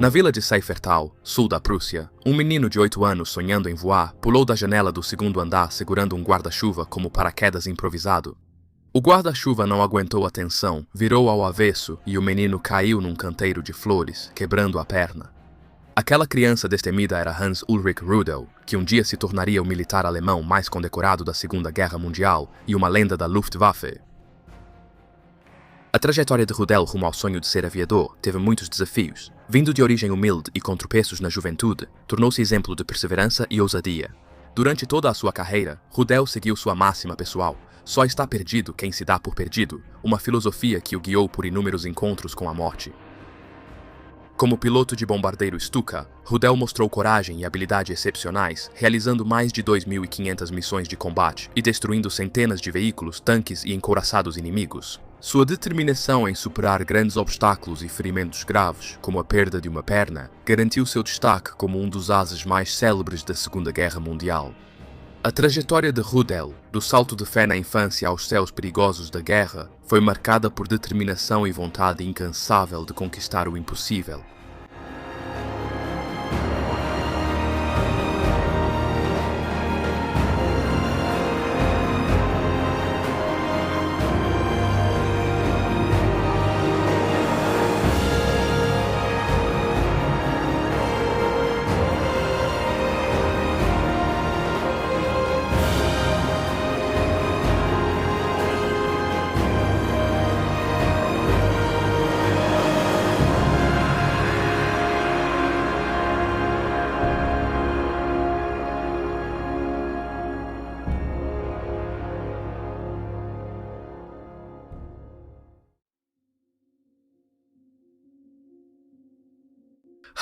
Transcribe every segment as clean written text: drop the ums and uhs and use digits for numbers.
Na vila de Seifertal, sul da Prússia, um menino de 8 anos sonhando em voar pulou da janela do segundo andar segurando um guarda-chuva como paraquedas improvisado. O guarda-chuva não aguentou a tensão, virou ao avesso e o menino caiu num canteiro de flores, quebrando a perna. Aquela criança destemida era Hans Ulrich Rudel, que um dia se tornaria o militar alemão mais condecorado da Segunda Guerra Mundial e uma lenda da Luftwaffe. A trajetória de Rudel rumo ao sonho de ser aviador teve muitos desafios. Vindo de origem humilde e com tropeços na juventude, tornou-se exemplo de perseverança e ousadia. Durante toda a sua carreira, Rudel seguiu sua máxima pessoal: só está perdido quem se dá por perdido, uma filosofia que o guiou por inúmeros encontros com a morte. Como piloto de bombardeiro Stuka, Rudel mostrou coragem e habilidade excepcionais, realizando mais de 2.500 missões de combate e destruindo centenas de veículos, tanques e encouraçados inimigos. Sua determinação em superar grandes obstáculos e ferimentos graves, como a perda de uma perna, garantiu seu destaque como um dos ases mais célebres da Segunda Guerra Mundial. A trajetória de Rudel, do salto de fé na infância aos céus perigosos da guerra, foi marcada por determinação e vontade incansável de conquistar o impossível.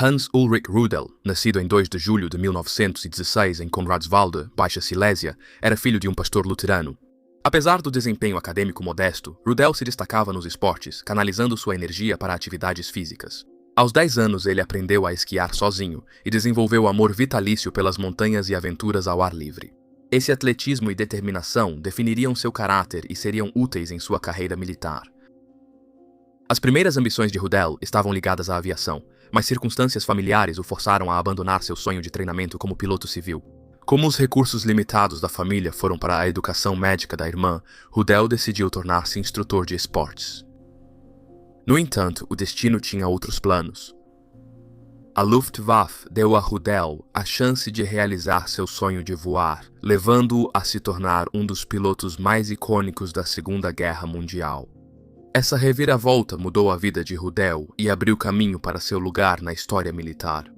Hans Ulrich Rudel, nascido em 2 de julho de 1916 em Konradswalde, Baixa Silésia, era filho de um pastor luterano. Apesar do desempenho acadêmico modesto, Rudel se destacava nos esportes, canalizando sua energia para atividades físicas. Aos 10 anos ele aprendeu a esquiar sozinho e desenvolveu amor vitalício pelas montanhas e aventuras ao ar livre. Esse atletismo e determinação definiriam seu caráter e seriam úteis em sua carreira militar. As primeiras ambições de Rudel estavam ligadas à aviação, mas circunstâncias familiares o forçaram a abandonar seu sonho de treinamento como piloto civil. Como os recursos limitados da família foram para a educação médica da irmã, Rudel decidiu tornar-se instrutor de esportes. No entanto, o destino tinha outros planos. A Luftwaffe deu a Rudel a chance de realizar seu sonho de voar, levando-o a se tornar um dos pilotos mais icônicos da Segunda Guerra Mundial. Essa reviravolta mudou a vida de Rudel e abriu caminho para seu lugar na história militar.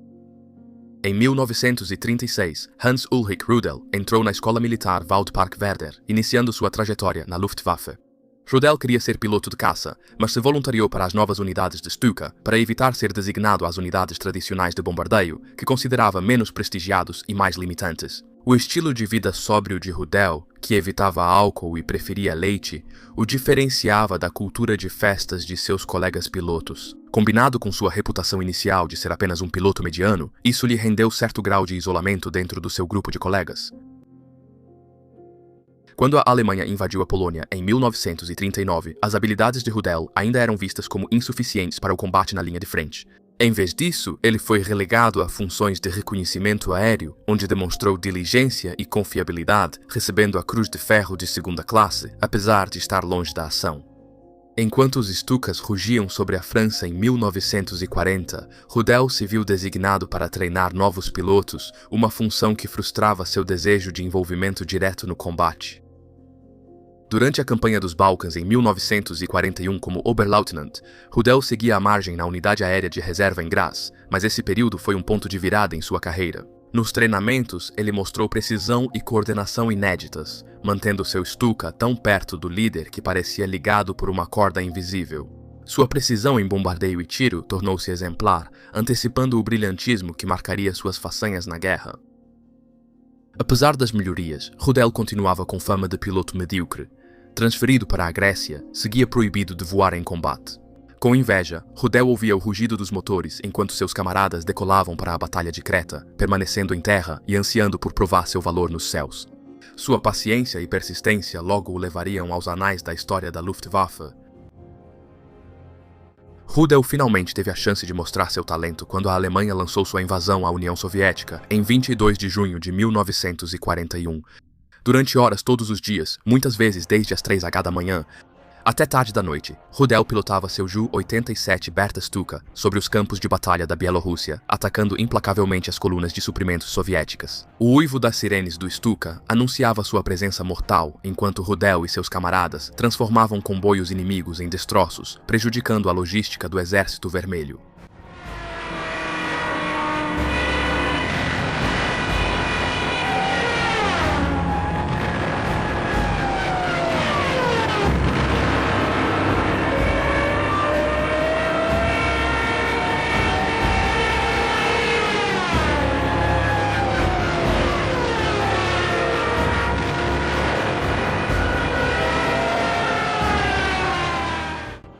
Em 1936, Hans Ulrich Rudel entrou na Escola Militar Waldpark-Werder, iniciando sua trajetória na Luftwaffe. Rudel queria ser piloto de caça, mas se voluntariou para as novas unidades de Stuka para evitar ser designado às unidades tradicionais de bombardeio, que considerava menos prestigiados e mais limitantes. O estilo de vida sóbrio de Rudel, que evitava álcool e preferia leite, o diferenciava da cultura de festas de seus colegas pilotos. Combinado com sua reputação inicial de ser apenas um piloto mediano, isso lhe rendeu certo grau de isolamento dentro do seu grupo de colegas. Quando a Alemanha invadiu a Polônia em 1939, as habilidades de Rudel ainda eram vistas como insuficientes para o combate na linha de frente. Em vez disso, ele foi relegado a funções de reconhecimento aéreo, onde demonstrou diligência e confiabilidade, recebendo a Cruz de Ferro de segunda classe, apesar de estar longe da ação. Enquanto os Stukas rugiam sobre a França em 1940, Rudel se viu designado para treinar novos pilotos, uma função que frustrava seu desejo de envolvimento direto no combate. Durante a campanha dos Balcãs em 1941 como Oberleutnant, Rudel seguia à margem na unidade aérea de reserva em Graz, mas esse período foi um ponto de virada em sua carreira. Nos treinamentos, ele mostrou precisão e coordenação inéditas, mantendo seu Stuka tão perto do líder que parecia ligado por uma corda invisível. Sua precisão em bombardeio e tiro tornou-se exemplar, antecipando o brilhantismo que marcaria suas façanhas na guerra. Apesar das melhorias, Rudel continuava com fama de piloto medíocre. Transferido para a Grécia, seguia proibido de voar em combate. Com inveja, Rudel ouvia o rugido dos motores enquanto seus camaradas decolavam para a Batalha de Creta, permanecendo em terra e ansiando por provar seu valor nos céus. Sua paciência e persistência logo o levariam aos anais da história da Luftwaffe. Rudel finalmente teve a chance de mostrar seu talento quando a Alemanha lançou sua invasão à União Soviética em 22 de junho de 1941. Durante horas todos os dias, muitas vezes desde as 3h da manhã, até tarde da noite, Rudel pilotava seu Ju-87 Berta Stuka sobre os campos de batalha da Bielorrússia, atacando implacavelmente as colunas de suprimentos soviéticas. O uivo das sirenes do Stuka anunciava sua presença mortal, enquanto Rudel e seus camaradas transformavam comboios inimigos em destroços, prejudicando a logística do Exército Vermelho.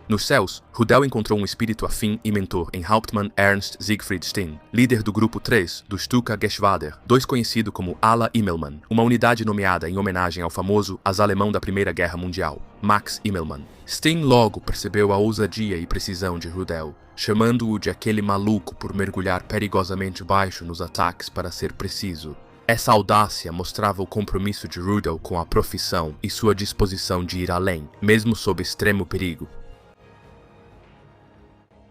Nos céus, Rudel encontrou um espírito afim e mentor em Hauptmann Ernst Siegfried Steen, líder do Grupo 3 do Stuka Geschwader, conhecido como Ala Immelmann, uma unidade nomeada em homenagem ao famoso as-alemão da Primeira Guerra Mundial, Max Immelmann. Steen logo percebeu a ousadia e precisão de Rudel, chamando-o de aquele maluco por mergulhar perigosamente baixo nos ataques para ser preciso. Essa audácia mostrava o compromisso de Rudel com a profissão e sua disposição de ir além, mesmo sob extremo perigo.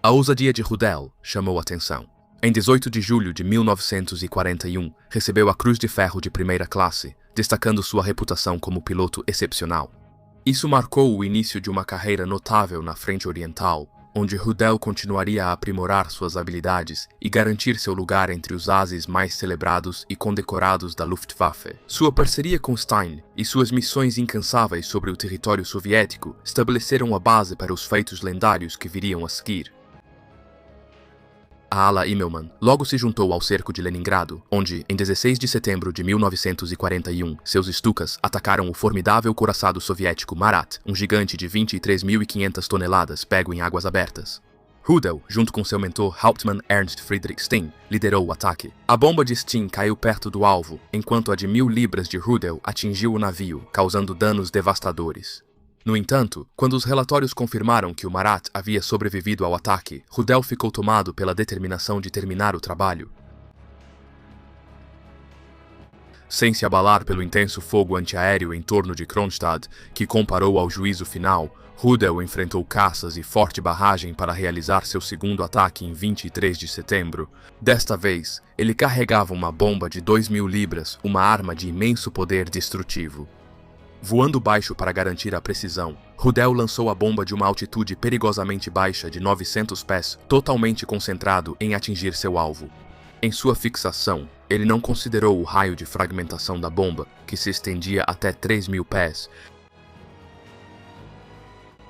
A ousadia de Rudel chamou atenção. Em 18 de julho de 1941, recebeu a Cruz de Ferro de primeira classe, destacando sua reputação como piloto excepcional. Isso marcou o início de uma carreira notável na Frente Oriental, onde Rudel continuaria a aprimorar suas habilidades e garantir seu lugar entre os ases mais celebrados e condecorados da Luftwaffe. Sua parceria com Stein e suas missões incansáveis sobre o território soviético estabeleceram a base para os feitos lendários que viriam a seguir. A Ala Immelmann logo se juntou ao cerco de Leningrado, onde, em 16 de setembro de 1941, seus Stukas atacaram o formidável couraçado soviético Marat, um gigante de 23.500 toneladas pego em águas abertas. Rudel, junto com seu mentor Hauptmann Ernst Friedrich Steen, liderou o ataque. A bomba de Steen caiu perto do alvo, enquanto a de 1.000 libras de Rudel atingiu o navio, causando danos devastadores. No entanto, quando os relatórios confirmaram que o Marat havia sobrevivido ao ataque, Rudel ficou tomado pela determinação de terminar o trabalho. Sem se abalar pelo intenso fogo antiaéreo em torno de Kronstadt, que comparou ao juízo final, Rudel enfrentou caças e forte barragem para realizar seu segundo ataque em 23 de setembro. Desta vez, ele carregava uma bomba de 2.000 libras, uma arma de imenso poder destrutivo. Voando baixo para garantir a precisão, Rudel lançou a bomba de uma altitude perigosamente baixa de 900 pés, totalmente concentrado em atingir seu alvo. Em sua fixação, ele não considerou o raio de fragmentação da bomba, que se estendia até 3.000 pés.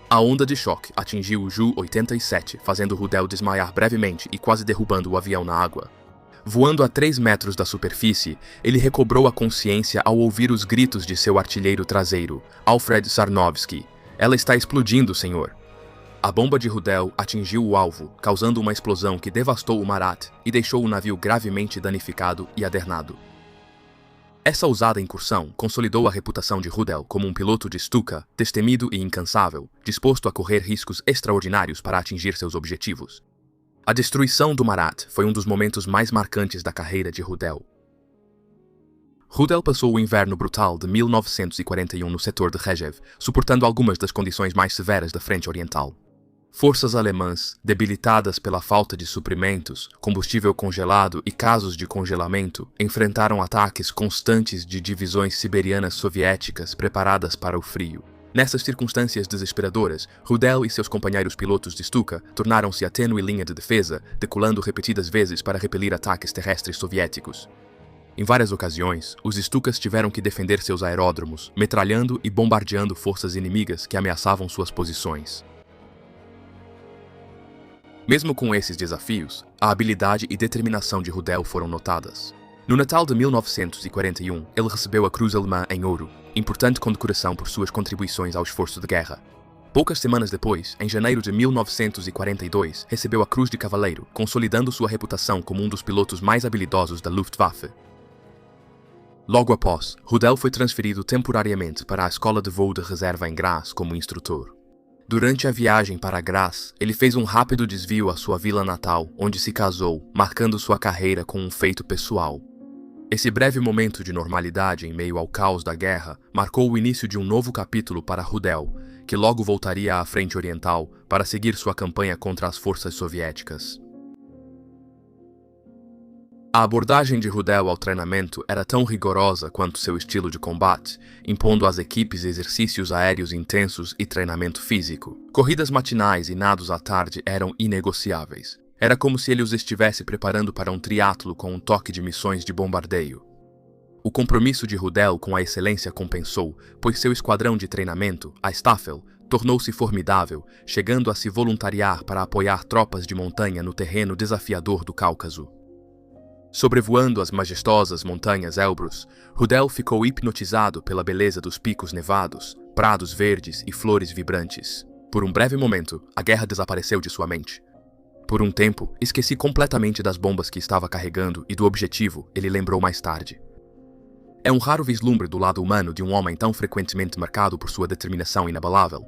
A onda de choque atingiu o Ju-87, fazendo Rudel desmaiar brevemente e quase derrubando o avião na água. Voando a 3 metros da superfície, ele recobrou a consciência ao ouvir os gritos de seu artilheiro traseiro, Alfred Sarnowski. "Ela está explodindo, senhor." A bomba de Rudel atingiu o alvo, causando uma explosão que devastou o Marat e deixou o navio gravemente danificado e adernado. Essa ousada incursão consolidou a reputação de Rudel como um piloto de Stuka, destemido e incansável, disposto a correr riscos extraordinários para atingir seus objetivos. A destruição do Marat foi um dos momentos mais marcantes da carreira de Rudel. Rudel passou o inverno brutal de 1941 no setor de Rjev, suportando algumas das condições mais severas da Frente Oriental. Forças alemãs, debilitadas pela falta de suprimentos, combustível congelado e casos de congelamento, enfrentaram ataques constantes de divisões siberianas soviéticas preparadas para o frio. Nessas circunstâncias desesperadoras, Rudel e seus companheiros pilotos de Stuka tornaram-se a tênue linha de defesa, decolando repetidas vezes para repelir ataques terrestres soviéticos. Em várias ocasiões, os Stukas tiveram que defender seus aeródromos, metralhando e bombardeando forças inimigas que ameaçavam suas posições. Mesmo com esses desafios, a habilidade e determinação de Rudel foram notadas. No Natal de 1941, ele recebeu a Cruz Alemã em ouro, importante condecoração por suas contribuições ao esforço de guerra. Poucas semanas depois, em janeiro de 1942, recebeu a Cruz de Cavaleiro, consolidando sua reputação como um dos pilotos mais habilidosos da Luftwaffe. Logo após, Rudel foi transferido temporariamente para a Escola de Voo de Reserva em Graz como instrutor. Durante a viagem para Graz, ele fez um rápido desvio à sua vila natal, onde se casou, marcando sua carreira com um feito pessoal. Esse breve momento de normalidade em meio ao caos da guerra marcou o início de um novo capítulo para Rudel, que logo voltaria à frente oriental para seguir sua campanha contra as forças soviéticas. A abordagem de Rudel ao treinamento era tão rigorosa quanto seu estilo de combate, impondo às equipes exercícios aéreos intensos e treinamento físico. Corridas matinais e nados à tarde eram inegociáveis. Era como se ele os estivesse preparando para um triatlo com um toque de missões de bombardeio. O compromisso de Rudel com a excelência compensou, pois seu esquadrão de treinamento, a Staffel, tornou-se formidável, chegando a se voluntariar para apoiar tropas de montanha no terreno desafiador do Cáucaso. Sobrevoando as majestosas montanhas Elbrus, Rudel ficou hipnotizado pela beleza dos picos nevados, prados verdes e flores vibrantes. Por um breve momento, a guerra desapareceu de sua mente. Por um tempo, esqueci completamente das bombas que estava carregando e do objetivo, ele lembrou mais tarde. É um raro vislumbre do lado humano de um homem tão frequentemente marcado por sua determinação inabalável.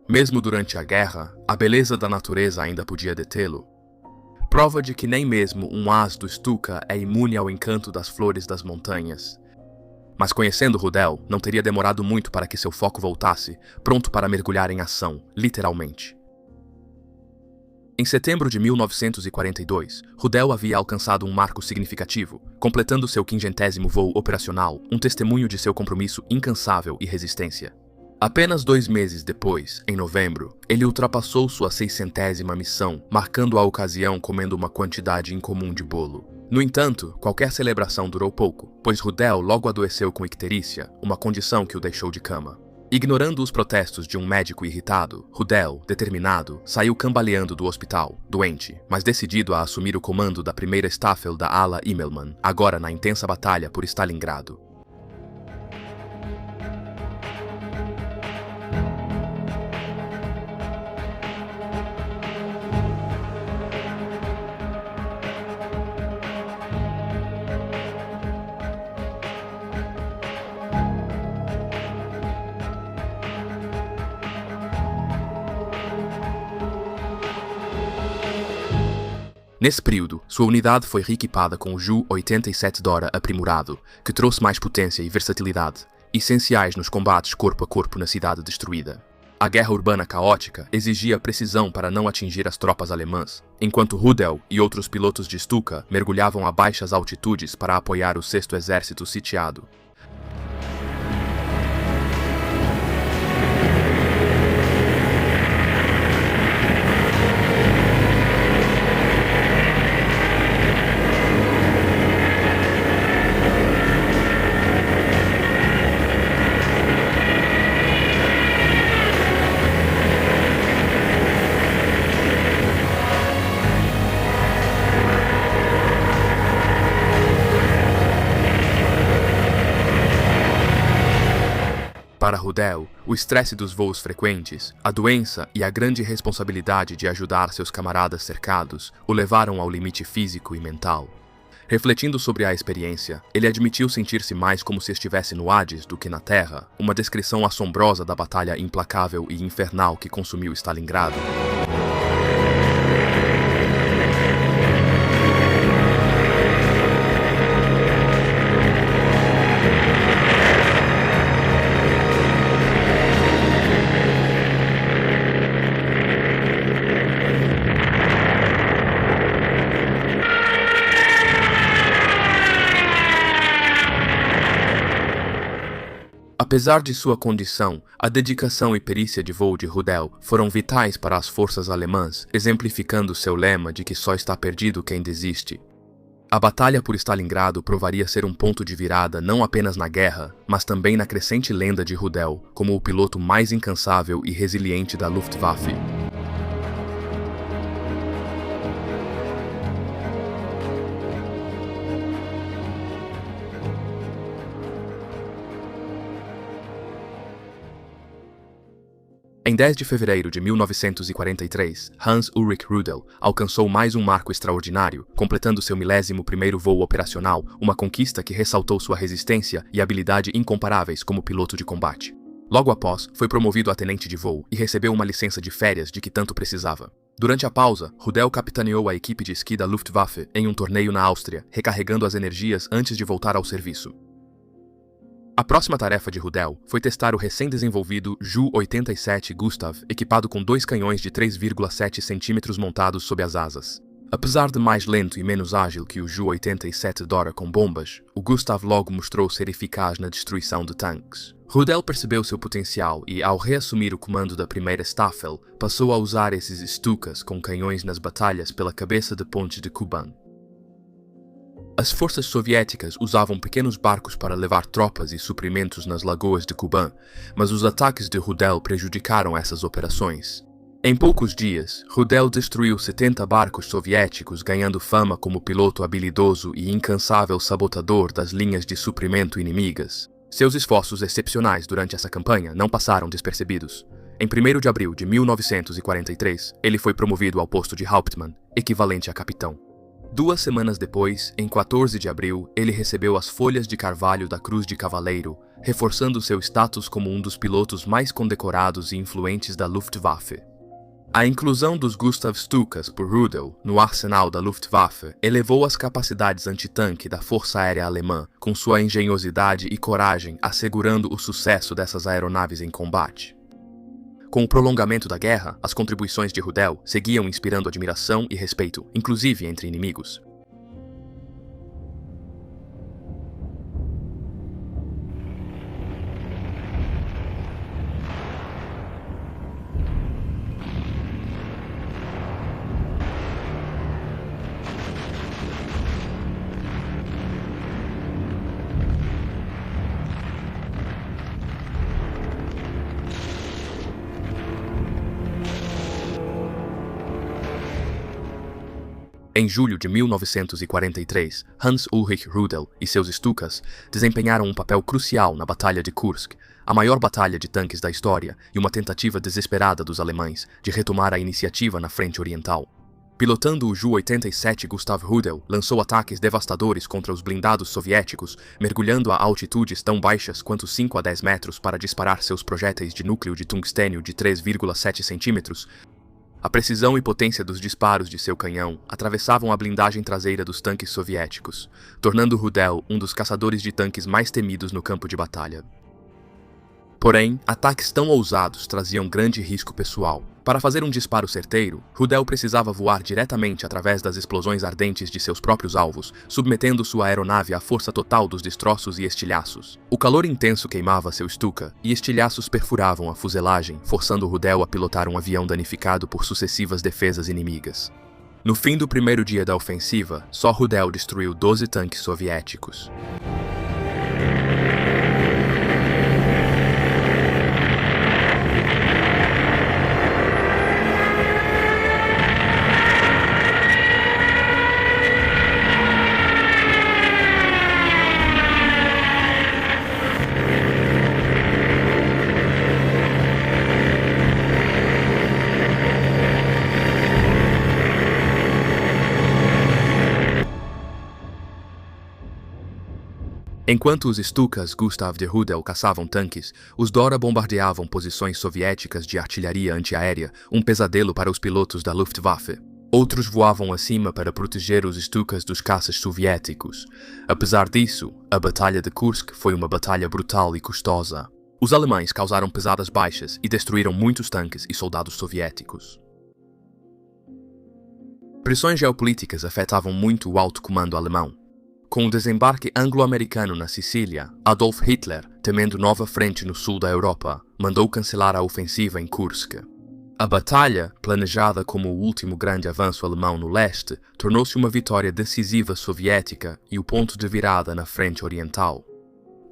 Mesmo durante a guerra, a beleza da natureza ainda podia detê-lo. Prova de que nem mesmo um as do Stuka é imune ao encanto das flores das montanhas. Mas conhecendo Rudel, não teria demorado muito para que seu foco voltasse, pronto para mergulhar em ação, literalmente. Em setembro de 1942, Rudel havia alcançado um marco significativo, completando seu 50º voo operacional, um testemunho de seu compromisso incansável e resistência. Apenas 2 meses depois, em novembro, ele ultrapassou sua 600ª missão, marcando a ocasião comendo uma quantidade incomum de bolo. No entanto, qualquer celebração durou pouco, pois Rudel logo adoeceu com icterícia, uma condição que o deixou de cama. Ignorando os protestos de um médico irritado, Rudel, determinado, saiu cambaleando do hospital, doente, mas decidido a assumir o comando da primeira Staffel da ala Immelmann, agora na intensa batalha por Stalingrado. Nesse período, sua unidade foi reequipada com o Ju-87 Dora aprimorado, que trouxe mais potência e versatilidade, essenciais nos combates corpo a corpo na cidade destruída. A guerra urbana caótica exigia precisão para não atingir as tropas alemãs, enquanto Rudel e outros pilotos de Stuka mergulhavam a baixas altitudes para apoiar o 6º Exército sitiado. Para Rudel, o estresse dos voos frequentes, a doença e a grande responsabilidade de ajudar seus camaradas cercados o levaram ao limite físico e mental. Refletindo sobre a experiência, ele admitiu sentir-se mais como se estivesse no Hades do que na Terra, uma descrição assombrosa da batalha implacável e infernal que consumiu Stalingrado. Apesar de sua condição, a dedicação e perícia de voo de Rudel foram vitais para as forças alemãs, exemplificando seu lema de que só está perdido quem desiste. A batalha por Stalingrado provaria ser um ponto de virada não apenas na guerra, mas também na crescente lenda de Rudel como o piloto mais incansável e resiliente da Luftwaffe. Em 10 de fevereiro de 1943, Hans-Ulrich Rudel alcançou mais um marco extraordinário, completando seu 11º voo operacional, uma conquista que ressaltou sua resistência e habilidade incomparáveis como piloto de combate. Logo após, foi promovido a tenente de voo e recebeu uma licença de férias de que tanto precisava. Durante a pausa, Rudel capitaneou a equipe de esqui da Luftwaffe em um torneio na Áustria, recarregando as energias antes de voltar ao serviço. A próxima tarefa de Rudel foi testar o recém-desenvolvido Ju-87 Gustav, equipado com 2 canhões de 3,7 cm montados sob as asas. Apesar de mais lento e menos ágil que o Ju-87 Dora com bombas, o Gustav logo mostrou ser eficaz na destruição de tanques. Rudel percebeu seu potencial e, ao reassumir o comando da primeira Staffel, passou a usar esses Stukas com canhões nas batalhas pela cabeça de ponte de Kuban. As forças soviéticas usavam pequenos barcos para levar tropas e suprimentos nas lagoas de Kuban, mas os ataques de Rudel prejudicaram essas operações. Em poucos dias, Rudel destruiu 70 barcos soviéticos, ganhando fama como piloto habilidoso e incansável sabotador das linhas de suprimento inimigas. Seus esforços excepcionais durante essa campanha não passaram despercebidos. Em 1º de abril de 1943, ele foi promovido ao posto de Hauptmann, equivalente a capitão. 2 semanas depois, em 14 de abril, ele recebeu as folhas de carvalho da Cruz de Cavaleiro, reforçando seu status como um dos pilotos mais condecorados e influentes da Luftwaffe. A inclusão dos Gustav Stukas por Rudel no arsenal da Luftwaffe elevou as capacidades antitanque da Força Aérea Alemã, com sua engenhosidade e coragem assegurando o sucesso dessas aeronaves em combate. Com o prolongamento da guerra, as contribuições de Rudel seguiam inspirando admiração e respeito, inclusive entre inimigos. Em julho de 1943, Hans Ulrich Rudel e seus Stukas desempenharam um papel crucial na Batalha de Kursk, a maior batalha de tanques da história e uma tentativa desesperada dos alemães de retomar a iniciativa na frente oriental. Pilotando o Ju-87, Gustav Rudel lançou ataques devastadores contra os blindados soviéticos, mergulhando a altitudes tão baixas quanto 5 a 10 metros para disparar seus projéteis de núcleo de tungstênio de 3,7 centímetros. A precisão e potência dos disparos de seu canhão atravessavam a blindagem traseira dos tanques soviéticos, tornando Rudel um dos caçadores de tanques mais temidos no campo de batalha. Porém, ataques tão ousados traziam grande risco pessoal. Para fazer um disparo certeiro, Rudel precisava voar diretamente através das explosões ardentes de seus próprios alvos, submetendo sua aeronave à força total dos destroços e estilhaços. O calor intenso queimava seu Stuka, e estilhaços perfuravam a fuselagem, forçando Rudel a pilotar um avião danificado por sucessivas defesas inimigas. No fim do primeiro dia da ofensiva, só Rudel destruiu 12 tanques soviéticos. Enquanto os Stukas Gustav de Rudel caçavam tanques, os Dora bombardeavam posições soviéticas de artilharia antiaérea, um pesadelo para os pilotos da Luftwaffe. Outros voavam acima para proteger os Stukas dos caças soviéticos. Apesar disso, a Batalha de Kursk foi uma batalha brutal e custosa. Os alemães causaram pesadas baixas e destruíram muitos tanques e soldados soviéticos. Pressões geopolíticas afetavam muito o alto comando alemão. Com o desembarque anglo-americano na Sicília, Adolf Hitler, temendo nova frente no sul da Europa, mandou cancelar a ofensiva em Kursk. A batalha, planejada como o último grande avanço alemão no leste, tornou-se uma vitória decisiva soviética e o ponto de virada na frente oriental.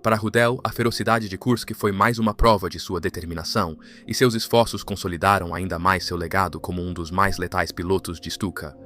Para Rudel, a ferocidade de Kursk foi mais uma prova de sua determinação, e seus esforços consolidaram ainda mais seu legado como um dos mais letais pilotos de Stuka.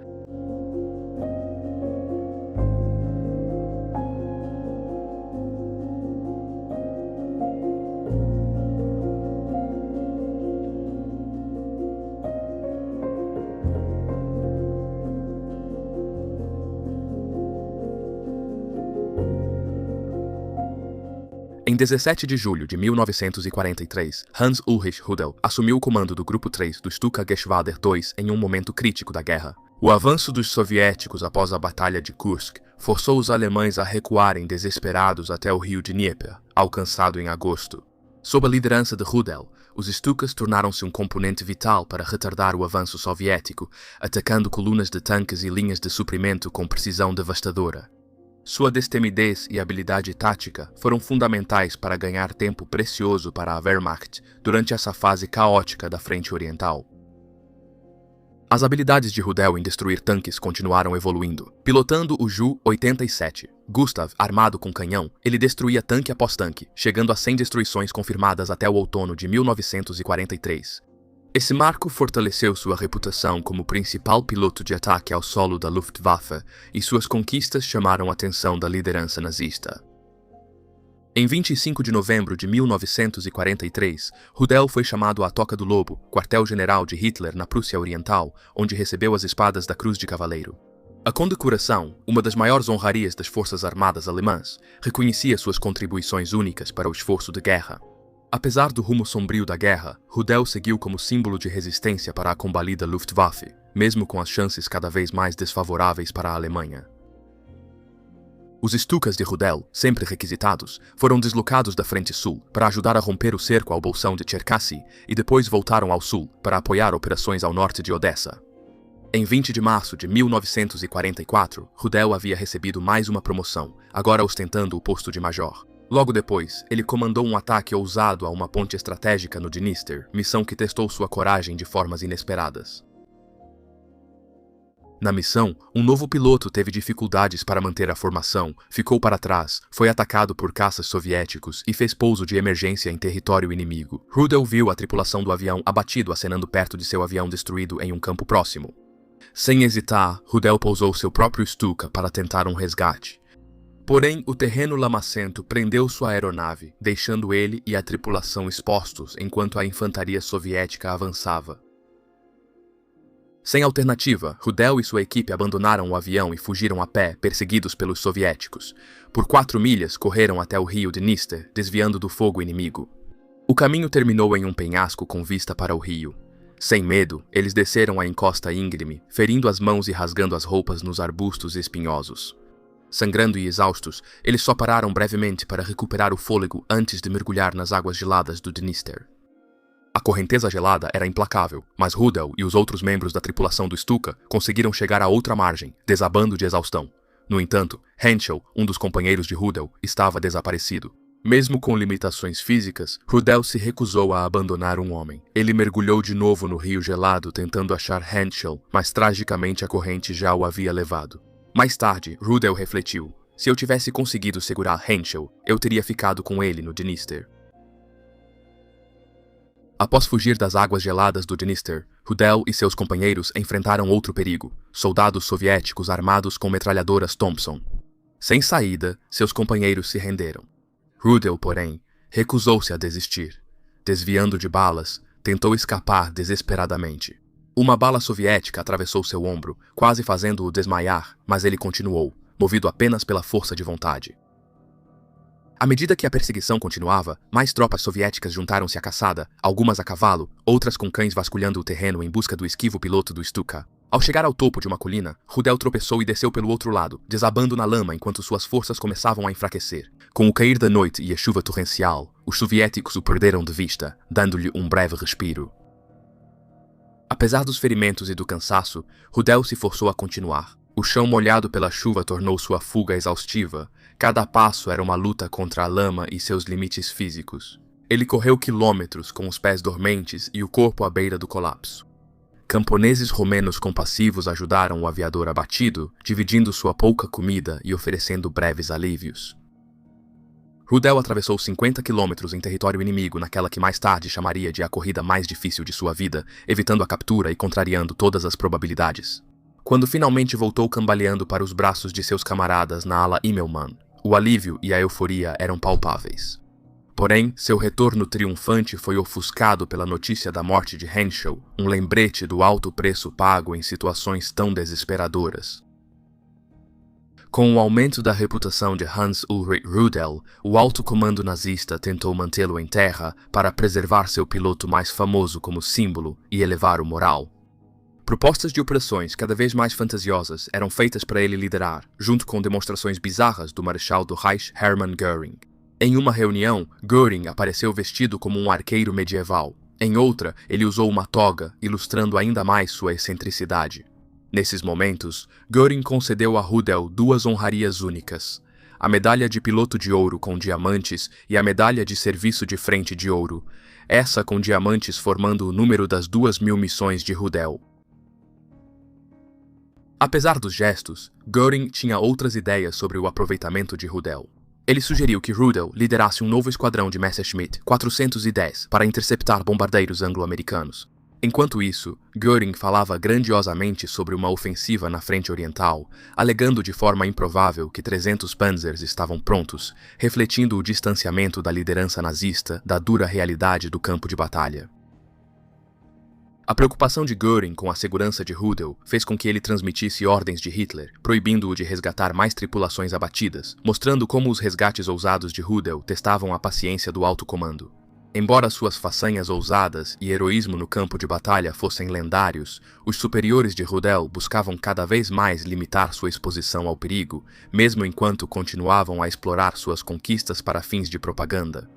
Em Em 17 de julho de 1943, Hans Ulrich Rudel assumiu o comando do Grupo 3 do Stuka-Geschwader II em um momento crítico da guerra. O avanço dos soviéticos após a Batalha de Kursk forçou os alemães a recuarem desesperados até o rio Dnieper, alcançado em agosto. Sob a liderança de Rudel, os Stukas tornaram-se um componente vital para retardar o avanço soviético, atacando colunas de tanques e linhas de suprimento com precisão devastadora. Sua destemidez e habilidade tática foram fundamentais para ganhar tempo precioso para a Wehrmacht durante essa fase caótica da Frente Oriental. As habilidades de Rudel em destruir tanques continuaram evoluindo. Pilotando o Ju-87, Gustav, armado com canhão, ele destruía tanque após tanque, chegando a 100 destruições confirmadas até o outono de 1943. Esse marco fortaleceu sua reputação como principal piloto de ataque ao solo da Luftwaffe, e suas conquistas chamaram a atenção da liderança nazista. Em 25 de novembro de 1943, Rudel foi chamado à Toca do Lobo, quartel-general de Hitler na Prússia Oriental, onde recebeu as espadas da Cruz de Cavaleiro. A condecoração, uma das maiores honrarias das Forças Armadas alemãs, reconhecia suas contribuições únicas para o esforço de guerra. Apesar do rumo sombrio da guerra, Rudel seguiu como símbolo de resistência para a combalida Luftwaffe, mesmo com as chances cada vez mais desfavoráveis para a Alemanha. Os Stukas de Rudel, sempre requisitados, foram deslocados da Frente Sul para ajudar a romper o cerco ao bolsão de Cherkassy e depois voltaram ao sul para apoiar operações ao norte de Odessa. Em 20 de março de 1944, Rudel havia recebido mais uma promoção, agora ostentando o posto de major. Logo depois, ele comandou um ataque ousado a uma ponte estratégica no Dniester, missão que testou sua coragem de formas inesperadas. Na missão, um novo piloto teve dificuldades para manter a formação, ficou para trás, foi atacado por caças soviéticos e fez pouso de emergência em território inimigo. Rudel viu a tripulação do avião abatido acenando perto de seu avião destruído em um campo próximo. Sem hesitar, Rudel pousou seu próprio Stuka para tentar um resgate. Porém, o terreno lamacento prendeu sua aeronave, deixando ele e a tripulação expostos enquanto a infantaria soviética avançava. Sem alternativa, Rudel e sua equipe abandonaram o avião e fugiram a pé, perseguidos pelos soviéticos. Por 4 milhas, correram até o rio Dniester, desviando do fogo inimigo. O caminho terminou em um penhasco com vista para o rio. Sem medo, eles desceram a encosta íngreme, ferindo as mãos e rasgando as roupas nos arbustos espinhosos. Sangrando e exaustos, eles só pararam brevemente para recuperar o fôlego antes de mergulhar nas águas geladas do Dniester. A correnteza gelada era implacável, mas Rudel e os outros membros da tripulação do Stuka conseguiram chegar à outra margem, desabando de exaustão. No entanto, Henschel, um dos companheiros de Rudel, estava desaparecido. Mesmo com limitações físicas, Rudel se recusou a abandonar um homem. Ele mergulhou de novo no rio gelado tentando achar Henschel, mas tragicamente a corrente já o havia levado. Mais tarde, Rudel refletiu: se eu tivesse conseguido segurar Henschel, eu teria ficado com ele no Dniester. Após fugir das águas geladas do Dniester, Rudel e seus companheiros enfrentaram outro perigo: soldados soviéticos armados com metralhadoras Thompson. Sem saída, seus companheiros se renderam. Rudel, porém, recusou-se a desistir. Desviando de balas, tentou escapar desesperadamente. Uma bala soviética atravessou seu ombro, quase fazendo-o desmaiar, mas ele continuou, movido apenas pela força de vontade. À medida que a perseguição continuava, mais tropas soviéticas juntaram-se à caçada, algumas a cavalo, outras com cães vasculhando o terreno em busca do esquivo piloto do Stuka. Ao chegar ao topo de uma colina, Rudel tropeçou e desceu pelo outro lado, desabando na lama enquanto suas forças começavam a enfraquecer. Com o cair da noite e a chuva torrencial, os soviéticos o perderam de vista, dando-lhe um breve respiro. Apesar dos ferimentos e do cansaço, Rudel se forçou a continuar. O chão molhado pela chuva tornou sua fuga exaustiva. Cada passo era uma luta contra a lama e seus limites físicos. Ele correu quilômetros com os pés dormentes e o corpo à beira do colapso. Camponeses romenos compassivos ajudaram o aviador abatido, dividindo sua pouca comida e oferecendo breves alívios. Rudel atravessou 50 quilômetros em território inimigo naquela que mais tarde chamaria de a corrida mais difícil de sua vida, evitando a captura e contrariando todas as probabilidades. Quando finalmente voltou cambaleando para os braços de seus camaradas na ala Immelmann, o alívio e a euforia eram palpáveis. Porém, seu retorno triunfante foi ofuscado pela notícia da morte de Henschel, um lembrete do alto preço pago em situações tão desesperadoras. Com o aumento da reputação de Hans Ulrich Rudel, o alto comando nazista tentou mantê-lo em terra para preservar seu piloto mais famoso como símbolo e elevar o moral. Propostas de operações cada vez mais fantasiosas eram feitas para ele liderar, junto com demonstrações bizarras do marechal do Reich Hermann Göring. Em uma reunião, Göring apareceu vestido como um arqueiro medieval. Em outra, ele usou uma toga, ilustrando ainda mais sua excentricidade. Nesses momentos, Göring concedeu a Rudel duas honrarias únicas: a medalha de piloto de ouro com diamantes e a medalha de serviço de frente de ouro, essa com diamantes formando o número das 2.000 missões de Rudel. Apesar dos gestos, Göring tinha outras ideias sobre o aproveitamento de Rudel. Ele sugeriu que Rudel liderasse um novo esquadrão de Messerschmitt 410 para interceptar bombardeiros anglo-americanos. Enquanto isso, Göring falava grandiosamente sobre uma ofensiva na frente oriental, alegando de forma improvável que 300 panzers estavam prontos, refletindo o distanciamento da liderança nazista da dura realidade do campo de batalha. A preocupação de Göring com a segurança de Rudel fez com que ele transmitisse ordens de Hitler, proibindo-o de resgatar mais tripulações abatidas, mostrando como os resgates ousados de Rudel testavam a paciência do alto comando. Embora suas façanhas ousadas e heroísmo no campo de batalha fossem lendários, os superiores de Rudel buscavam cada vez mais limitar sua exposição ao perigo, mesmo enquanto continuavam a explorar suas conquistas para fins de propaganda.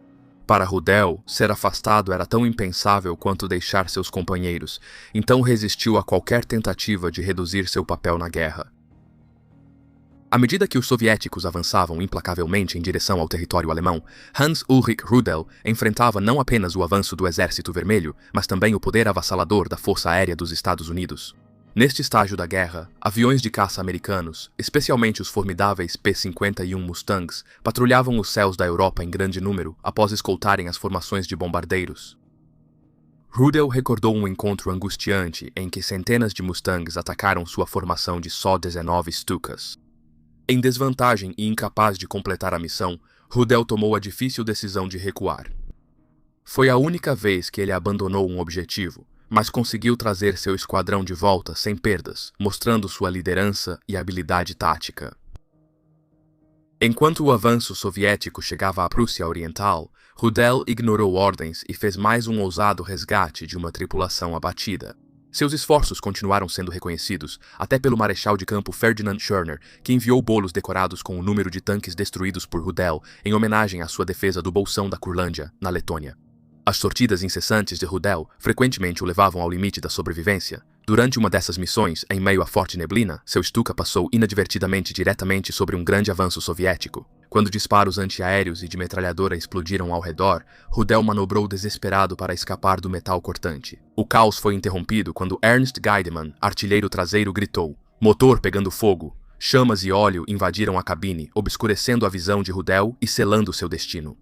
Para Rudel, ser afastado era tão impensável quanto deixar seus companheiros, então resistiu a qualquer tentativa de reduzir seu papel na guerra. À medida que os soviéticos avançavam implacavelmente em direção ao território alemão, Hans Ulrich Rudel enfrentava não apenas o avanço do Exército Vermelho, mas também o poder avassalador da Força Aérea dos Estados Unidos. Neste estágio da guerra, aviões de caça americanos, especialmente os formidáveis P-51 Mustangs, patrulhavam os céus da Europa em grande número após escoltarem as formações de bombardeiros. Rudel recordou um encontro angustiante em que centenas de Mustangs atacaram sua formação de só 19 Stukas. Em desvantagem e incapaz de completar a missão, Rudel tomou a difícil decisão de recuar. Foi a única vez que ele abandonou um objetivo, mas conseguiu trazer seu esquadrão de volta sem perdas, mostrando sua liderança e habilidade tática. Enquanto o avanço soviético chegava à Prússia Oriental, Rudel ignorou ordens e fez mais um ousado resgate de uma tripulação abatida. Seus esforços continuaram sendo reconhecidos, até pelo marechal de campo Ferdinand Schörner, que enviou bolos decorados com o número de tanques destruídos por Rudel em homenagem à sua defesa do Bolsão da Curlândia, na Letônia. As sortidas incessantes de Rudel frequentemente o levavam ao limite da sobrevivência. Durante uma dessas missões, em meio à forte neblina, seu Stuka passou inadvertidamente diretamente sobre um grande avanço soviético. Quando disparos antiaéreos e de metralhadora explodiram ao redor, Rudel manobrou desesperado para escapar do metal cortante. O caos foi interrompido quando Ernst Geidemann, artilheiro traseiro, gritou: "Motor pegando fogo!" Chamas e óleo invadiram a cabine, obscurecendo a visão de Rudel e selando seu destino.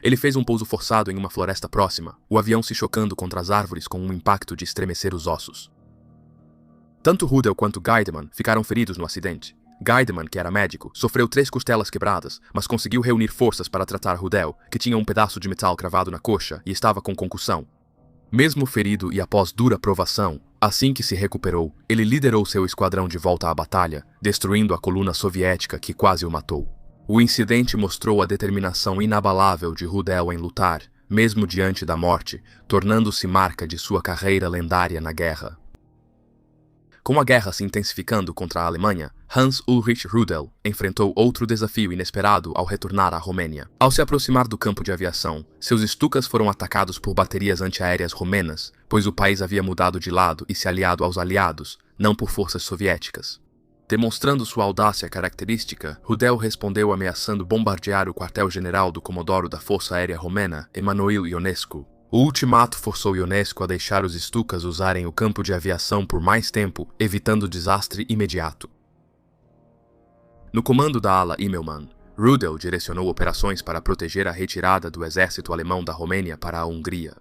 Ele fez um pouso forçado em uma floresta próxima, o avião se chocando contra as árvores com um impacto de estremecer os ossos. Tanto Rudel quanto Geidemann ficaram feridos no acidente. Geidemann, que era médico, sofreu 3 costelas quebradas, mas conseguiu reunir forças para tratar Rudel, que tinha um pedaço de metal cravado na coxa e estava com concussão. Mesmo ferido e após dura provação, assim que se recuperou, ele liderou seu esquadrão de volta à batalha, destruindo a coluna soviética que quase o matou. O incidente mostrou a determinação inabalável de Rudel em lutar, mesmo diante da morte, tornando-se marca de sua carreira lendária na guerra. Com a guerra se intensificando contra a Alemanha, Hans Ulrich Rudel enfrentou outro desafio inesperado ao retornar à Romênia. Ao se aproximar do campo de aviação, seus Stukas foram atacados por baterias antiaéreas romenas, pois o país havia mudado de lado e se aliado aos aliados, não por forças soviéticas. Demonstrando sua audácia característica, Rudel respondeu ameaçando bombardear o quartel-general do comodoro da Força Aérea Romena, Emanuel Ionescu. O ultimato forçou Ionescu a deixar os Stukas usarem o campo de aviação por mais tempo, evitando desastre imediato. No comando da ala Immelmann, Rudel direcionou operações para proteger a retirada do exército alemão da Romênia para a Hungria.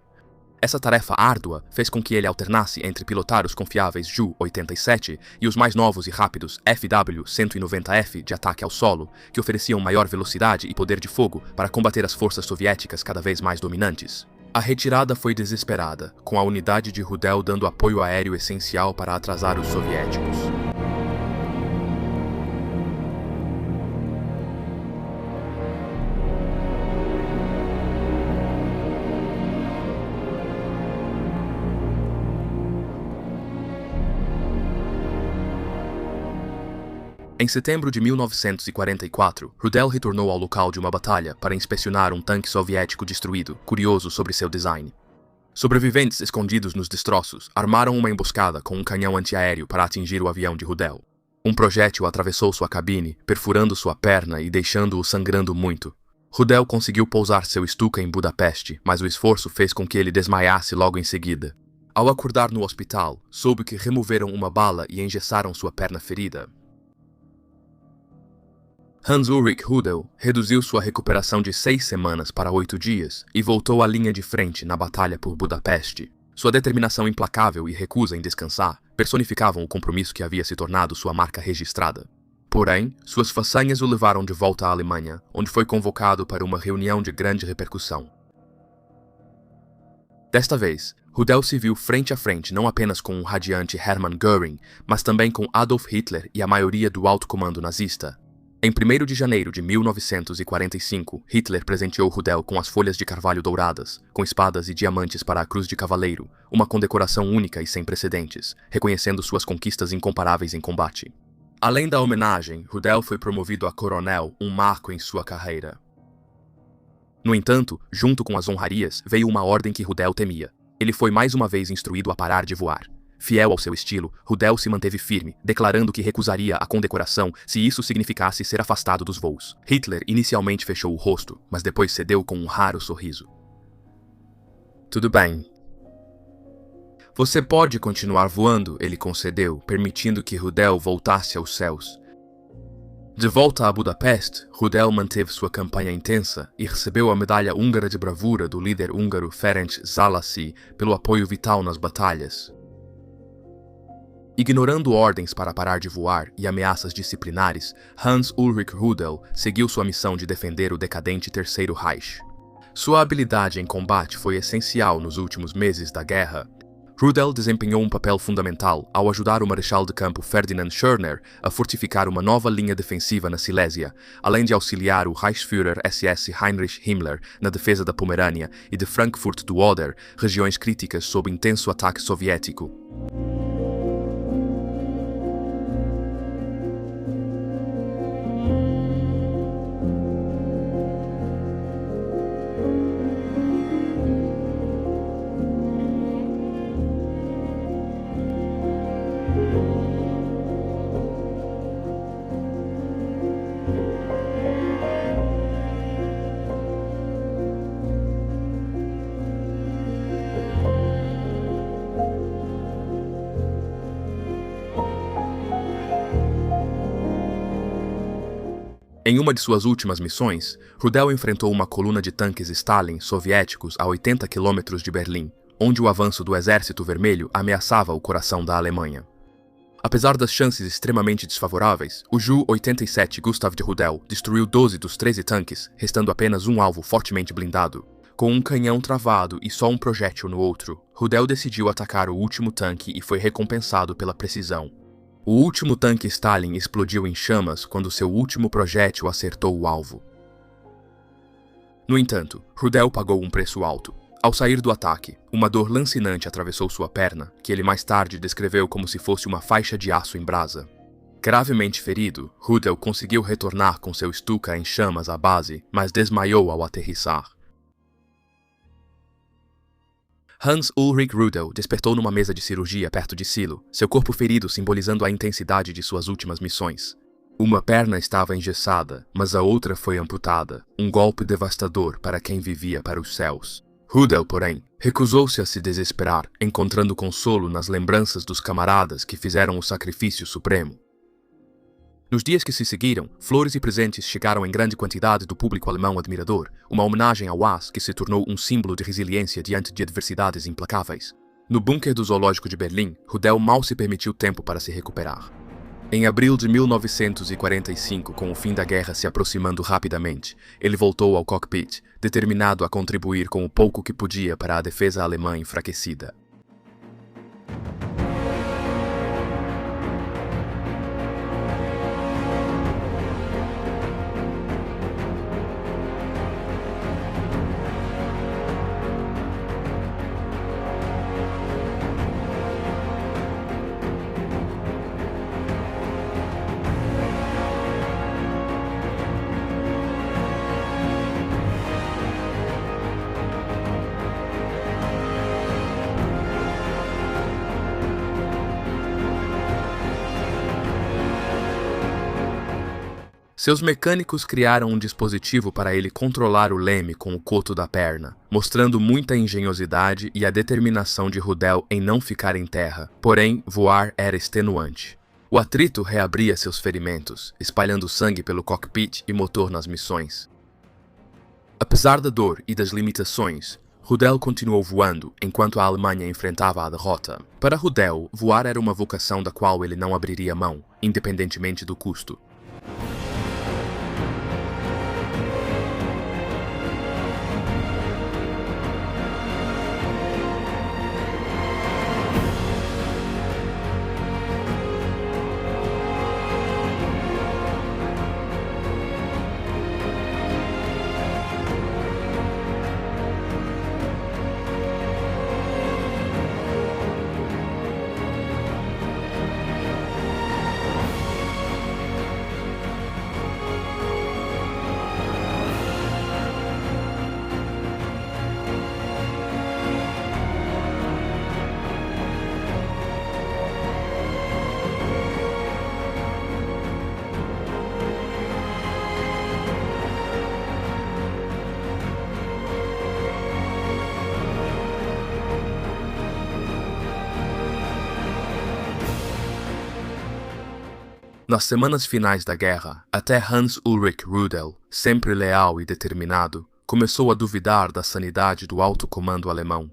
Essa tarefa árdua fez com que ele alternasse entre pilotar os confiáveis Ju-87 e os mais novos e rápidos FW-190F de ataque ao solo, que ofereciam maior velocidade e poder de fogo para combater as forças soviéticas cada vez mais dominantes. A retirada foi desesperada, com a unidade de Rudel dando apoio aéreo essencial para atrasar os soviéticos. Em setembro de 1944, Rudel retornou ao local de uma batalha para inspecionar um tanque soviético destruído, curioso sobre seu design. Sobreviventes escondidos nos destroços armaram uma emboscada com um canhão antiaéreo para atingir o avião de Rudel. Um projétil atravessou sua cabine, perfurando sua perna e deixando-o sangrando muito. Rudel conseguiu pousar seu Stuka em Budapeste, mas o esforço fez com que ele desmaiasse logo em seguida. Ao acordar no hospital, soube que removeram uma bala e engessaram sua perna ferida. Hans-Ulrich Rudel reduziu sua recuperação de 6 semanas para 8 dias e voltou à linha de frente na batalha por Budapeste. Sua determinação implacável e recusa em descansar personificavam o compromisso que havia se tornado sua marca registrada. Porém, suas façanhas o levaram de volta à Alemanha, onde foi convocado para uma reunião de grande repercussão. Desta vez, Rudel se viu frente a frente não apenas com o radiante Hermann Göring, mas também com Adolf Hitler e a maioria do alto comando nazista. Em 1º de janeiro de 1945, Hitler presenteou Rudel com as folhas de carvalho douradas, com espadas e diamantes para a Cruz de Cavaleiro, uma condecoração única e sem precedentes, reconhecendo suas conquistas incomparáveis em combate. Além da homenagem, Rudel foi promovido a coronel, um marco em sua carreira. No entanto, junto com as honrarias, veio uma ordem que Rudel temia. Ele foi mais uma vez instruído a parar de voar. Fiel ao seu estilo, Rudel se manteve firme, declarando que recusaria a condecoração se isso significasse ser afastado dos voos. Hitler inicialmente fechou o rosto, mas depois cedeu com um raro sorriso. Tudo bem. Você pode continuar voando, ele concedeu, permitindo que Rudel voltasse aos céus. De volta a Budapeste, Rudel manteve sua campanha intensa e recebeu a medalha húngara de bravura do líder húngaro Ferenc Szálasi pelo apoio vital nas batalhas. Ignorando ordens para parar de voar e ameaças disciplinares, Hans-Ulrich Rudel seguiu sua missão de defender o decadente Terceiro Reich. Sua habilidade em combate foi essencial nos últimos meses da guerra. Rudel desempenhou um papel fundamental ao ajudar o marechal de campo Ferdinand Schörner a fortificar uma nova linha defensiva na Silésia, além de auxiliar o Reichsführer SS Heinrich Himmler na defesa da Pomerânia e de Frankfurt do Oder, regiões críticas sob intenso ataque soviético. Em uma de suas últimas missões, Rudel enfrentou uma coluna de tanques Stalin soviéticos a 80 quilômetros de Berlim, onde o avanço do Exército Vermelho ameaçava o coração da Alemanha. Apesar das chances extremamente desfavoráveis, o Ju-87 Gustav de Rudel destruiu 12 dos 13 tanques, restando apenas um alvo fortemente blindado. Com um canhão travado e só um projétil no outro, Rudel decidiu atacar o último tanque e foi recompensado pela precisão. O último tanque Stalin explodiu em chamas quando seu último projétil acertou o alvo. No entanto, Rudel pagou um preço alto. Ao sair do ataque, uma dor lancinante atravessou sua perna, que ele mais tarde descreveu como se fosse uma faixa de aço em brasa. Gravemente ferido, Rudel conseguiu retornar com seu Stuka em chamas à base, mas desmaiou ao aterrissar. Hans-Ulrich Rudel despertou numa mesa de cirurgia perto de Silo, seu corpo ferido simbolizando a intensidade de suas últimas missões. Uma perna estava engessada, mas a outra foi amputada, um golpe devastador para quem vivia para os céus. Rudel, porém, recusou-se a se desesperar, encontrando consolo nas lembranças dos camaradas que fizeram o sacrifício supremo. Nos dias que se seguiram, flores e presentes chegaram em grande quantidade do público alemão admirador, uma homenagem ao As que se tornou um símbolo de resiliência diante de adversidades implacáveis. No bunker do Zoológico de Berlim, Rudel mal se permitiu tempo para se recuperar. Em abril de 1945, com o fim da guerra se aproximando rapidamente, ele voltou ao cockpit, determinado a contribuir com o pouco que podia para a defesa alemã enfraquecida. Seus mecânicos criaram um dispositivo para ele controlar o leme com o coto da perna, mostrando muita engenhosidade e a determinação de Rudel em não ficar em terra. Porém, voar era extenuante. O atrito reabria seus ferimentos, espalhando sangue pelo cockpit e motor nas missões. Apesar da dor e das limitações, Rudel continuou voando enquanto a Alemanha enfrentava a derrota. Para Rudel, voar era uma vocação da qual ele não abriria mão, independentemente do custo. Nas semanas finais da guerra, até Hans Ulrich Rudel, sempre leal e determinado, começou a duvidar da sanidade do alto comando alemão.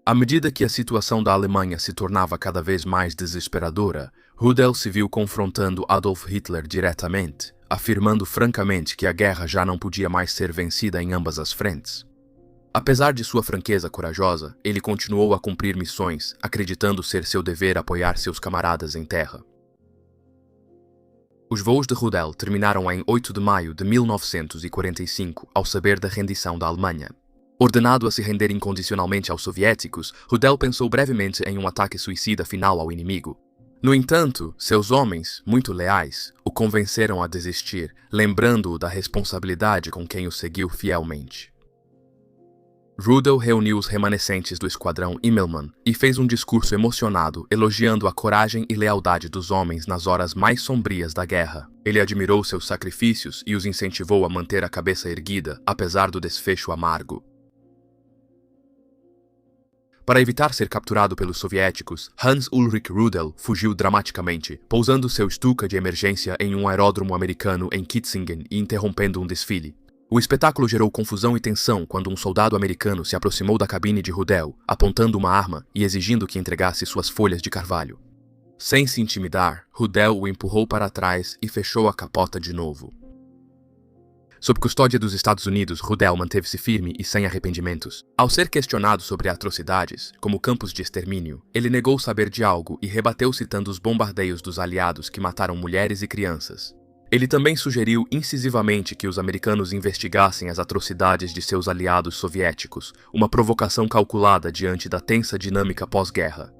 À medida que a situação da Alemanha se tornava cada vez mais desesperadora, Rudel se viu confrontando Adolf Hitler diretamente, afirmando francamente que a guerra já não podia mais ser vencida em ambas as frentes. Apesar de sua franqueza corajosa, ele continuou a cumprir missões, acreditando ser seu dever apoiar seus camaradas em terra. Os voos de Rudel terminaram em 8 de maio de 1945, ao saber da rendição da Alemanha. Ordenado a se render incondicionalmente aos soviéticos, Rudel pensou brevemente em um ataque suicida final ao inimigo. No entanto, seus homens, muito leais, o convenceram a desistir, lembrando-o da responsabilidade com quem o seguiu fielmente. Rudel reuniu os remanescentes do esquadrão Immelmann e fez um discurso emocionado elogiando a coragem e lealdade dos homens nas horas mais sombrias da guerra. Ele admirou seus sacrifícios e os incentivou a manter a cabeça erguida, apesar do desfecho amargo. Para evitar ser capturado pelos soviéticos, Hans Ulrich Rudel fugiu dramaticamente, pousando seu Stuka de emergência em um aeródromo americano em Kitzingen e interrompendo um desfile. O espetáculo gerou confusão e tensão quando um soldado americano se aproximou da cabine de Rudel, apontando uma arma e exigindo que entregasse suas folhas de carvalho. Sem se intimidar, Rudel o empurrou para trás e fechou a capota de novo. Sob custódia dos Estados Unidos, Rudel manteve-se firme e sem arrependimentos. Ao ser questionado sobre atrocidades, como campos de extermínio, ele negou saber de algo e rebateu citando os bombardeios dos aliados que mataram mulheres e crianças. Ele também sugeriu incisivamente que os americanos investigassem as atrocidades de seus aliados soviéticos, uma provocação calculada diante da tensa dinâmica pós-guerra.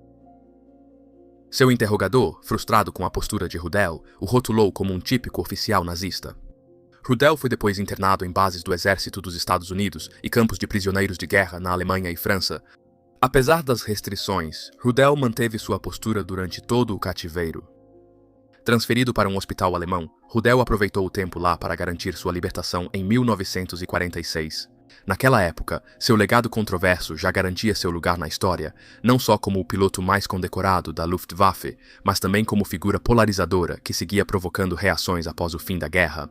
Seu interrogador, frustrado com a postura de Rudel, o rotulou como um típico oficial nazista. Rudel foi depois internado em bases do exército dos Estados Unidos e campos de prisioneiros de guerra na Alemanha e França. Apesar das restrições, Rudel manteve sua postura durante todo o cativeiro. Transferido para um hospital alemão, Rudel aproveitou o tempo lá para garantir sua libertação em 1946. Naquela época, seu legado controverso já garantia seu lugar na história, não só como o piloto mais condecorado da Luftwaffe, mas também como figura polarizadora que seguia provocando reações após o fim da guerra.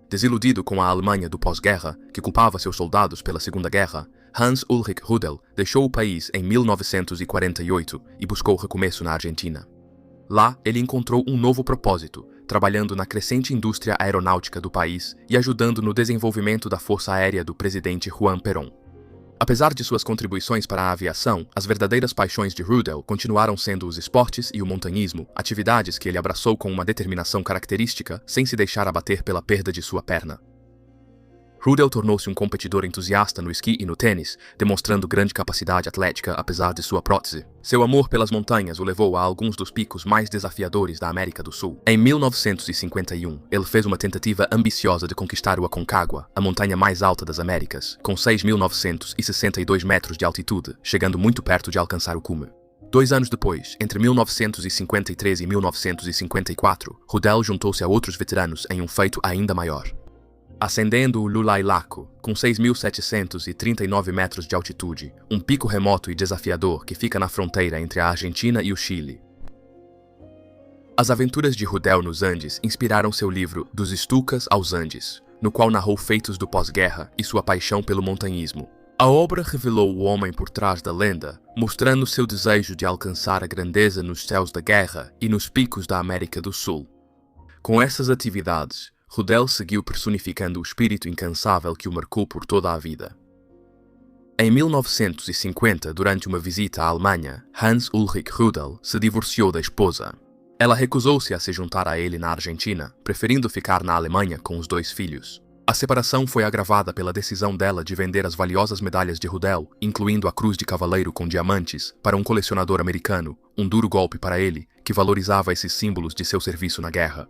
Desiludido com a Alemanha do pós-guerra, que culpava seus soldados pela Segunda Guerra, Hans Ulrich Rudel deixou o país em 1948 e buscou recomeço na Argentina. Lá, ele encontrou um novo propósito, trabalhando na crescente indústria aeronáutica do país e ajudando no desenvolvimento da Força Aérea do presidente Juan Perón. Apesar de suas contribuições para a aviação, as verdadeiras paixões de Rudel continuaram sendo os esportes e o montanhismo, atividades que ele abraçou com uma determinação característica, sem se deixar abater pela perda de sua perna. Rudel tornou-se um competidor entusiasta no esqui e no tênis, demonstrando grande capacidade atlética apesar de sua prótese. Seu amor pelas montanhas o levou a alguns dos picos mais desafiadores da América do Sul. Em 1951, ele fez uma tentativa ambiciosa de conquistar o Aconcagua, a montanha mais alta das Américas, com 6.962 metros de altitude, chegando muito perto de alcançar o cume. 2 anos depois, entre 1953 e 1954, Rudel juntou-se a outros veteranos em um feito ainda maior. Ascendendo o Lulailaco, com 6.739 metros de altitude, um pico remoto e desafiador que fica na fronteira entre a Argentina e o Chile. As aventuras de Rudel nos Andes inspiraram seu livro Dos Stukas aos Andes, no qual narrou feitos do pós-guerra e sua paixão pelo montanhismo. A obra revelou o homem por trás da lenda, mostrando seu desejo de alcançar a grandeza nos céus da guerra e nos picos da América do Sul. Com essas atividades, Rudel seguiu personificando o espírito incansável que o marcou por toda a vida. Em 1950, durante uma visita à Alemanha, Hans Ulrich Rudel se divorciou da esposa. Ela recusou-se a se juntar a ele na Argentina, preferindo ficar na Alemanha com os 2 filhos. A separação foi agravada pela decisão dela de vender as valiosas medalhas de Rudel, incluindo a Cruz de Cavaleiro com diamantes, para um colecionador americano, um duro golpe para ele, que valorizava esses símbolos de seu serviço na guerra.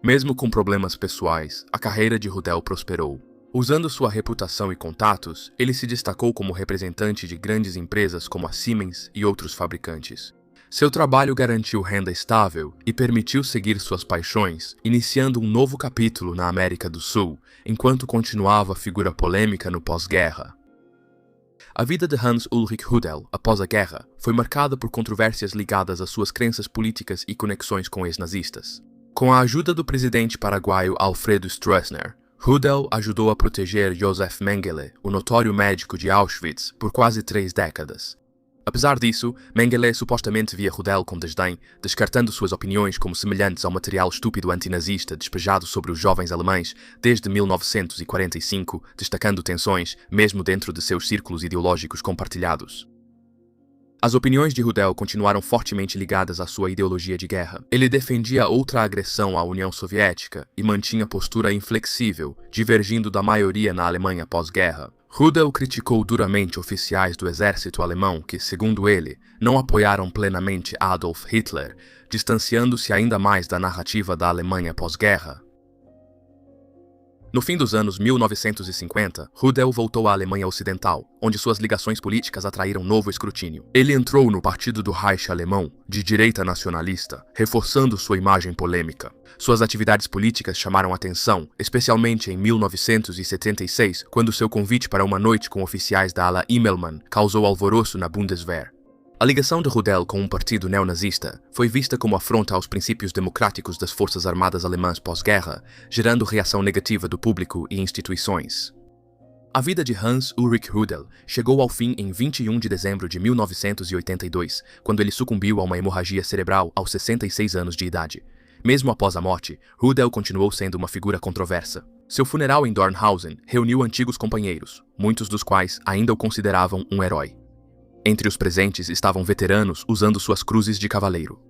Mesmo com problemas pessoais, a carreira de Rudel prosperou. Usando sua reputação e contatos, ele se destacou como representante de grandes empresas como a Siemens e outros fabricantes. Seu trabalho garantiu renda estável e permitiu seguir suas paixões, iniciando um novo capítulo na América do Sul, enquanto continuava figura polêmica no pós-guerra. A vida de Hans Ulrich Rudel, após a guerra, foi marcada por controvérsias ligadas às suas crenças políticas e conexões com ex-nazistas. Com a ajuda do presidente paraguaio Alfredo Stroessner, Rudel ajudou a proteger Josef Mengele, o notório médico de Auschwitz, por quase 3 décadas. Apesar disso, Mengele supostamente via Rudel com desdém, descartando suas opiniões como semelhantes ao material estúpido antinazista despejado sobre os jovens alemães desde 1945, destacando tensões, mesmo dentro de seus círculos ideológicos compartilhados. As opiniões de Rudel continuaram fortemente ligadas à sua ideologia de guerra. Ele defendia outra agressão à União Soviética e mantinha postura inflexível, divergindo da maioria na Alemanha pós-guerra. Rudel criticou duramente oficiais do exército alemão que, segundo ele, não apoiaram plenamente Adolf Hitler, distanciando-se ainda mais da narrativa da Alemanha pós-guerra. No fim dos anos 1950, Rudel voltou à Alemanha Ocidental, onde suas ligações políticas atraíram novo escrutínio. Ele entrou no Partido do Reich alemão, de direita nacionalista, reforçando sua imagem polêmica. Suas atividades políticas chamaram atenção, especialmente em 1976, quando seu convite para uma noite com oficiais da ala Immelmann causou alvoroço na Bundeswehr. A ligação de Rudel com um partido neonazista foi vista como afronta aos princípios democráticos das forças armadas alemãs pós-guerra, gerando reação negativa do público e instituições. A vida de Hans Ulrich Rudel chegou ao fim em 21 de dezembro de 1982, quando ele sucumbiu a uma hemorragia cerebral aos 66 anos de idade. Mesmo após a morte, Rudel continuou sendo uma figura controversa. Seu funeral em Dornhausen reuniu antigos companheiros, muitos dos quais ainda o consideravam um herói. Entre os presentes estavam veteranos usando suas cruzes de cavaleiro.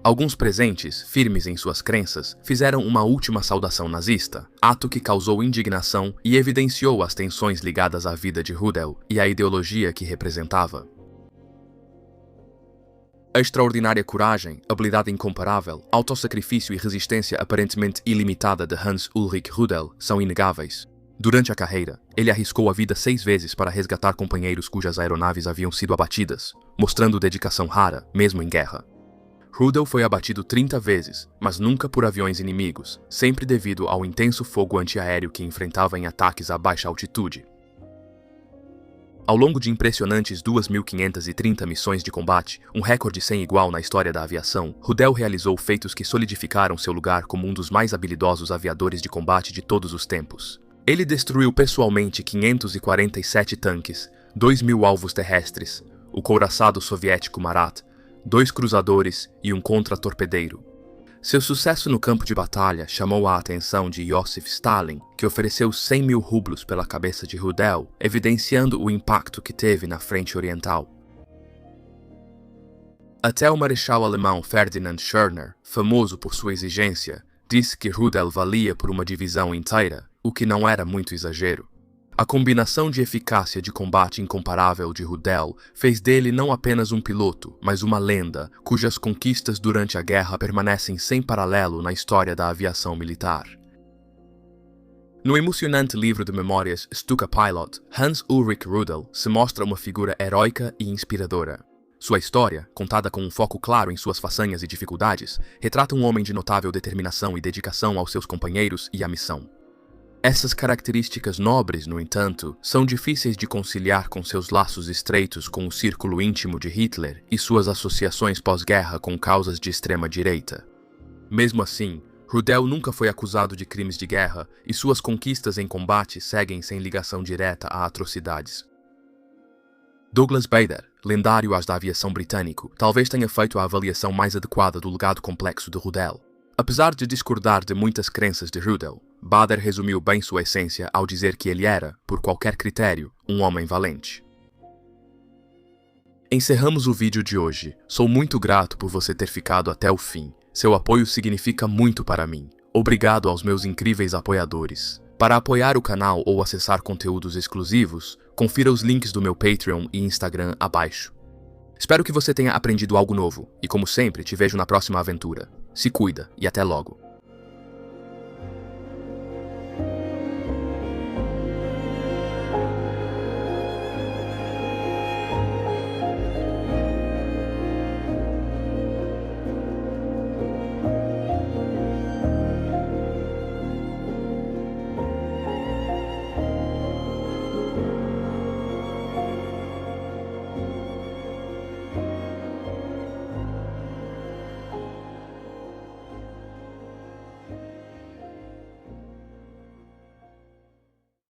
Alguns presentes, firmes em suas crenças, fizeram uma última saudação nazista, ato que causou indignação e evidenciou as tensões ligadas à vida de Rudel e à ideologia que representava. A extraordinária coragem, habilidade incomparável, autossacrifício e resistência aparentemente ilimitada de Hans Ulrich Rudel são inegáveis. Durante a carreira, ele arriscou a vida 6 vezes para resgatar companheiros cujas aeronaves haviam sido abatidas, mostrando dedicação rara, mesmo em guerra. Rudel foi abatido 30 vezes, mas nunca por aviões inimigos, sempre devido ao intenso fogo antiaéreo que enfrentava em ataques a baixa altitude. Ao longo de impressionantes 2.530 missões de combate, um recorde sem igual na história da aviação, Rudel realizou feitos que solidificaram seu lugar como um dos mais habilidosos aviadores de combate de todos os tempos. Ele destruiu pessoalmente 547 tanques, 2.000 alvos terrestres, o couraçado soviético Marat, 2 cruzadores e um contra-torpedeiro. Seu sucesso no campo de batalha chamou a atenção de Joseph Stalin, que ofereceu 100.000 rublos pela cabeça de Rudel, evidenciando o impacto que teve na frente oriental. Até o marechal alemão Ferdinand Schörner, famoso por sua exigência, disse que Rudel valia por uma divisão inteira, o que não era muito exagero. A combinação de eficácia de combate incomparável de Rudel fez dele não apenas um piloto, mas uma lenda, cujas conquistas durante a guerra permanecem sem paralelo na história da aviação militar. No emocionante livro de memórias Stuka Pilot, Hans Ulrich Rudel se mostra uma figura heróica e inspiradora. Sua história, contada com um foco claro em suas façanhas e dificuldades, retrata um homem de notável determinação e dedicação aos seus companheiros e à missão. Essas características nobres, no entanto, são difíceis de conciliar com seus laços estreitos com o círculo íntimo de Hitler e suas associações pós-guerra com causas de extrema-direita. Mesmo assim, Rudel nunca foi acusado de crimes de guerra e suas conquistas em combate seguem sem ligação direta a atrocidades. Douglas Bader, lendário as da aviação britânico, talvez tenha feito a avaliação mais adequada do legado complexo de Rudel. Apesar de discordar de muitas crenças de Rudel, Bader resumiu bem sua essência ao dizer que ele era, por qualquer critério, um homem valente. Encerramos o vídeo de hoje. Sou muito grato por você ter ficado até o fim. Seu apoio significa muito para mim. Obrigado aos meus incríveis apoiadores. Para apoiar o canal ou acessar conteúdos exclusivos, confira os links do meu Patreon e Instagram abaixo. Espero que você tenha aprendido algo novo e, como sempre, te vejo na próxima aventura. Se cuida e até logo.